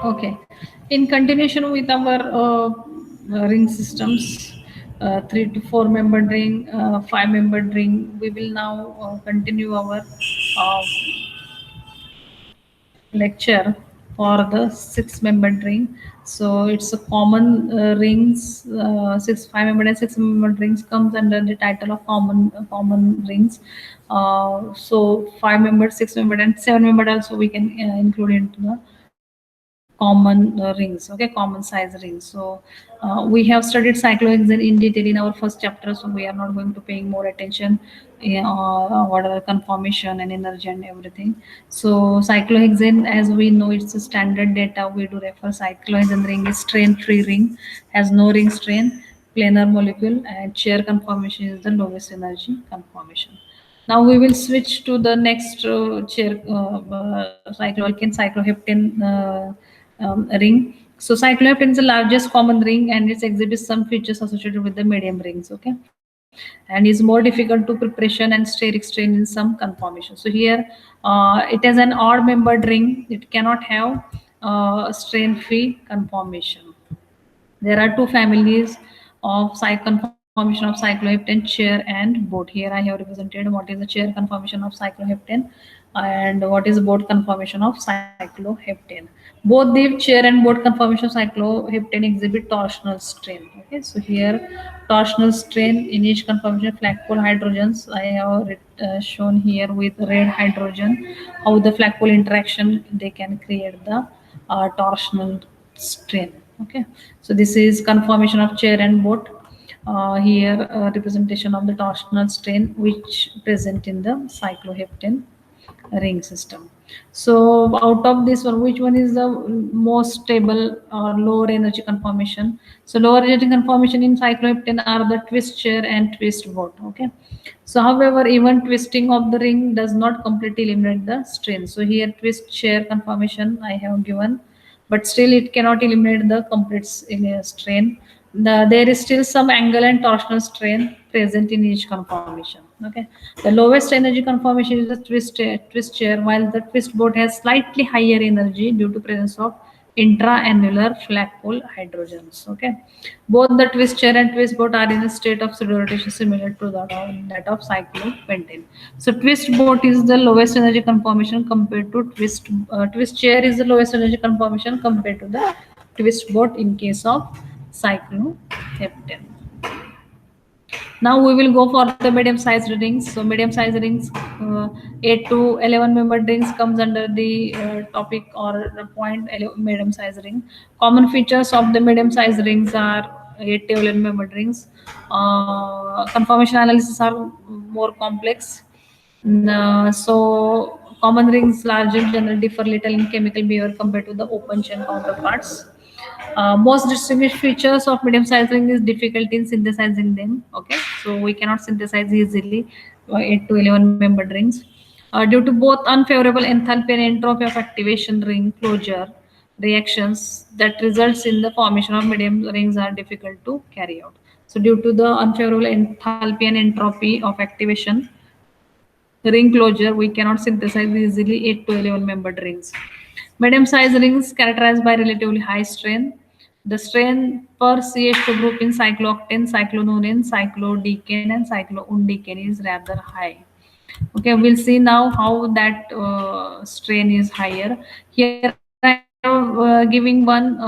Okay. In continuation with our ring systems, 3 to 4 member ring, 5 member ring, we will now continue our lecture for the 6 member ring. So it's a common rings, 5 member and 6 member rings comes under the title of common rings. So 5 member, 6 member, and 7 member also we can include into the common rings, okay, common size rings. So we have studied cyclohexane in detail in our first chapter, so we are not going to paying more attention what are the conformation and energy and everything. So cyclohexane, as we know, it's a standard data. We do refer cyclohexane ring is strain free ring, has no ring strain, planar molecule, and chair conformation is the lowest energy conformation. Now we will switch to the next chair cycloheptane ring. So cycloheptane is the largest common ring, and it exhibits some features associated with the medium rings. Okay, and is more difficult to preparation and steric strain in some conformations. So here it is an odd membered ring. It cannot have strain free conformation. There are two families of conformation of cycloheptane, chair and boat. Here I have represented what is the chair conformation of cycloheptane and what is boat conformation of cycloheptane. Both the chair and boat conformation of cycloheptane exhibit torsional strain. Okay, so here torsional strain in each conformation flagpole hydrogens. I have shown here with red hydrogen how the flagpole interaction they can create the torsional strain. Okay, so this is conformation of chair and boat. Here representation of the torsional strain which present in the cycloheptane ring system. So out of this one, which one is the most stable or lower energy conformation? So lower energy conformation in cycloheptane are the twist chair and twist boat. Okay, so however, even twisting of the ring does not completely eliminate the strain. So here twist chair conformation I have given, but still it cannot eliminate the complete strain. There is still some angle and torsional strain present in each conformation. Okay, the lowest energy conformation is the twist chair, while the twist boat has slightly higher energy due to presence of intra-annular flagpole hydrogens. Okay, both the twist chair and twist boat are in a state of pseudo-rotation similar to that of cyclopentane. So twist boat is the lowest energy conformation compared to twist chair is the lowest energy conformation compared to the twist boat in case of cycloheptane. Now we will go for the medium sized rings. So medium sized rings, 8 to 11 member rings comes under the topic or the point medium sized ring. Common features of the medium sized rings are 8 to 11 member rings. Conformation analysis are more complex. So common rings large in general differ little in chemical behavior compared to the open chain counterparts. Most distinguished features of medium sized ring is difficulty in synthesizing them. Okay, so we cannot synthesize easily 8 to 11 membered rings due to both unfavorable enthalpy and entropy of activation ring closure reactions that results in the formation of medium rings are difficult to carry out. So due to the unfavorable enthalpy and entropy of activation ring closure, we cannot synthesize easily 8 to 11 membered rings. Medium sized rings characterized by relatively high strain. The strain per CH2 group in cyclooctane, cyclonone, cyclodecane, and cycloundecane is rather high. Okay, we'll see now how that strain is higher. Here I have giving one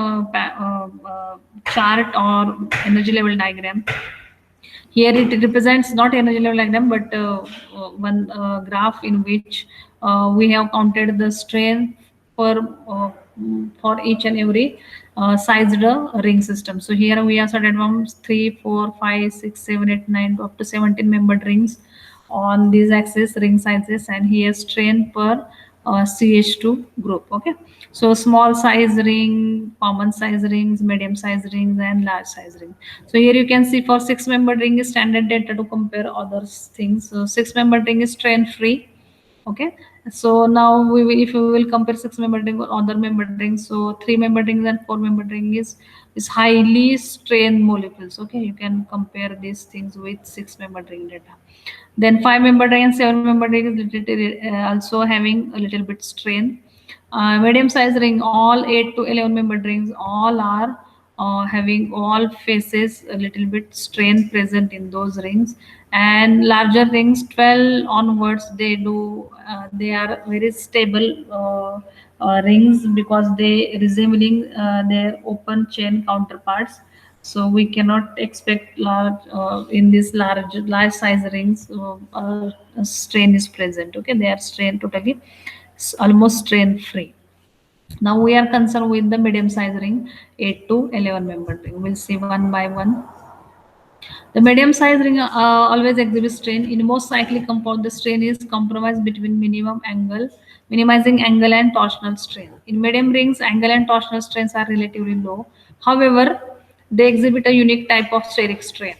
chart or energy level diagram. Here it represents not energy level diagram, but one graph in which we have counted the strain for for each and every sized ring system. So here we have started from 3, 4, 5, 6, 7, 8, 9 up to 17 membered rings on these axis ring sizes, and here strain per CH2 group. Okay, so small size ring, common size rings, medium size rings, and large size ring. So here you can see for 6 membered ring is standard data to compare other things. So 6 membered ring is strain free. Okay, so now if we will compare 6 membered ring or other membered rings, so 3 membered rings and 4 membered ring is highly strained molecules. Okay, you can compare these things with 6 membered ring data. Then 5 membered ring and 7 membered ring is also having a little bit strain. Medium size ring, all 8 to 11 member rings, all are having all faces a little bit strain present in those rings. And larger rings 12 onwards, they are very stable rings, because they resembling their open chain counterparts. So we cannot expect large in these large size rings strain is present. Okay, they are strain totally, almost strain free. Now we are concerned with the medium size ring, 8 to 11 member ring. We'll see one by one. The medium size ring always exhibits strain. In most cyclic compound, the strain is compromised between minimizing angle and torsional strain. In medium rings, angle and torsional strains are relatively low. However, they exhibit a unique type of steric strain.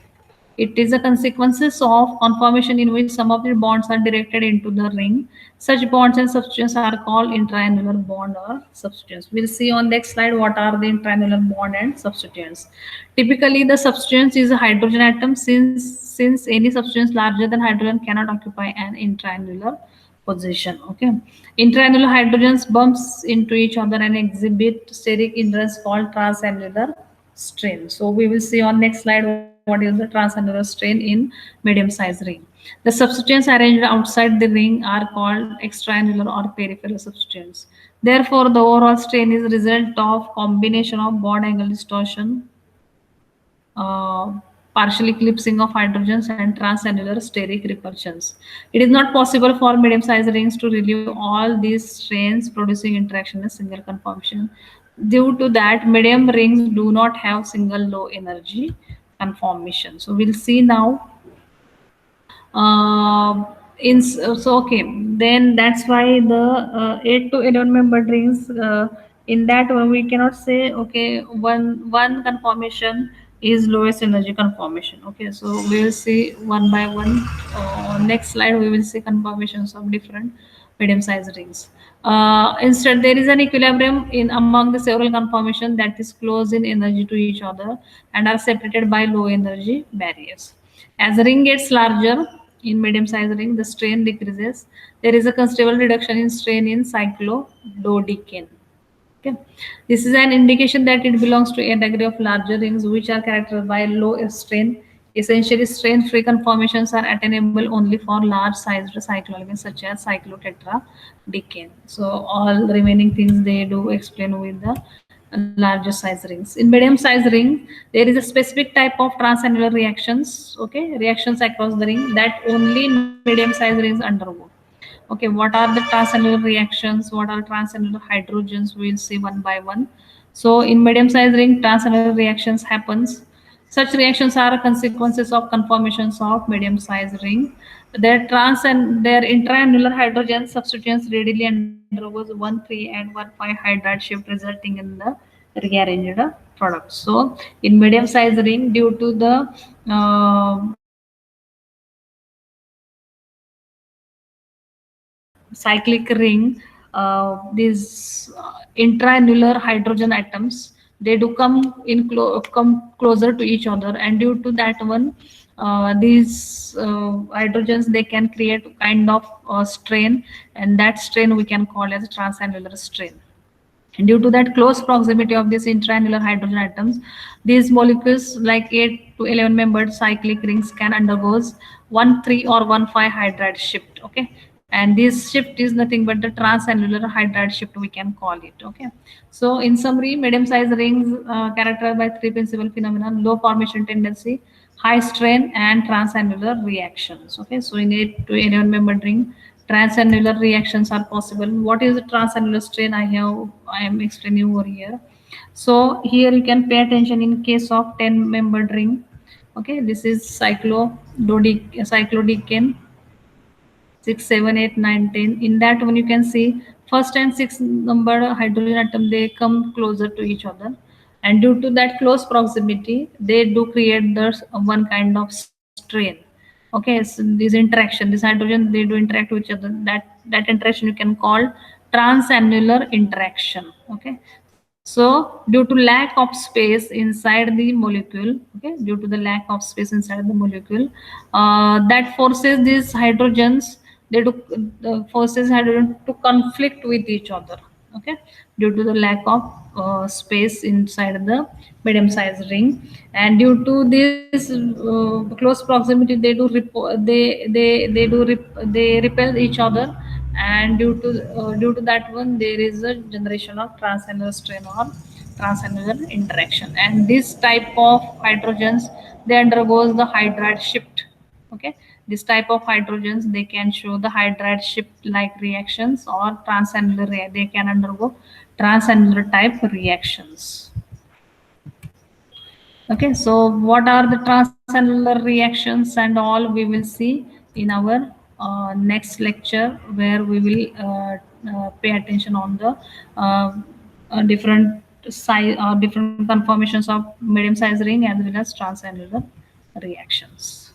It is a consequences of conformation in which some of the bonds are directed into the ring. Such bonds and substituents are called intraannular bond or substituents. We'll see on next slide what are the intraannular bond and substituents. Typically, the substituents is a hydrogen atom, since any substance larger than hydrogen cannot occupy an intraannular position. Okay, intraannular hydrogens bumps into each other and exhibit steric hindrance called transannular strain. So we will see on next slide what is the transannular strain in medium size ring. The substituents arranged outside the ring are called extraannular or peripheral substituents. Therefore, the overall strain is result of combination of bond angle distortion, uh, partial eclipsing of hydrogens, and transannular steric repulsions. It is not possible for medium-sized rings to relieve all these strains, producing interaction in single conformation. Due to that, medium rings do not have single low energy conformation. So we'll see now so okay, then that's why the 8 to 11 member rings, in that one we cannot say okay one conformation is lowest energy conformation. Okay, so we will see one by one. Next slide we will see conformations of different medium sized rings. Instead, there is an equilibrium in among the several conformations that is close in energy to each other and are separated by low energy barriers. As the ring gets larger, in medium sized ring, the strain decreases. There is a considerable reduction in strain in cyclododecane. Okay. This is an indication that it belongs to a category of larger rings which are characterized by low strain. Essentially, strain-free conformations are attainable only for large-sized cycloalkanes such as cyclotetradenane. So all remaining things they do explain with the larger size rings. In medium size ring, there is a specific type of transannular reactions, okay, reactions across the ring that only medium size rings undergo. Okay, what are the transannular reactions? What are transannular hydrogens? We'll see one by one. So in medium size ring, transannular reactions happens. Such reactions are consequences of conformations of medium size ring. Their trans and their intraannular hydrogen substituents readily undergoes 1,3 and 1,5 hydride shift, resulting in the rearranged product. So in medium size ring, due to the cyclic ring, these intraannular hydrogen atoms, they do come closer to each other, and due to that one, these hydrogens they can create kind of strain, and that strain we can call as transannular strain. And due to that close proximity of these intraannular hydrogen atoms, these molecules like 8 to 11 membered cyclic rings can undergoes 1,3 or 1,5 hydride shift. Okay, and this shift is nothing but the transannular hydride shift we can call it. Okay, so in summary, medium sized rings characterized by three principal phenomena: low formation tendency, high strain, and transannular reactions. Okay, so in 8 to 11 membered ring, transannular reactions are possible. What is the transannular strain? I am explaining over here. So here you can pay attention in case of 10 membered ring. Okay, this is cyclodecane 6, 7, 8, 9, 10. In that one you can see first and sixth number hydrogen atom they come closer to each other, and due to that close proximity they do create the one kind of strain. Okay, so this interaction, this hydrogen they do interact with each other, that interaction you can call transannular interaction. Okay, so due to lack of space inside the molecule, okay, due to the lack of space inside the molecule, that forces these hydrogens, they do forces hydrogen to conflict with each other. okay, due to the lack of space inside the medium sized ring. And due to this close proximity, they do they repel each other, and due to that one, there is a generation of transannular strain or transannular interaction. And this type of hydrogens, they undergoes the hydride shift. Okay, this type of hydrogens, they can show the hydride shift like reactions, or transannular they can undergo transannular type reactions. Okay, so what are the transannular reactions and all, we will see in our next lecture, where we will pay attention on the uh, different size or different conformations of medium size ring as well as transannular reactions.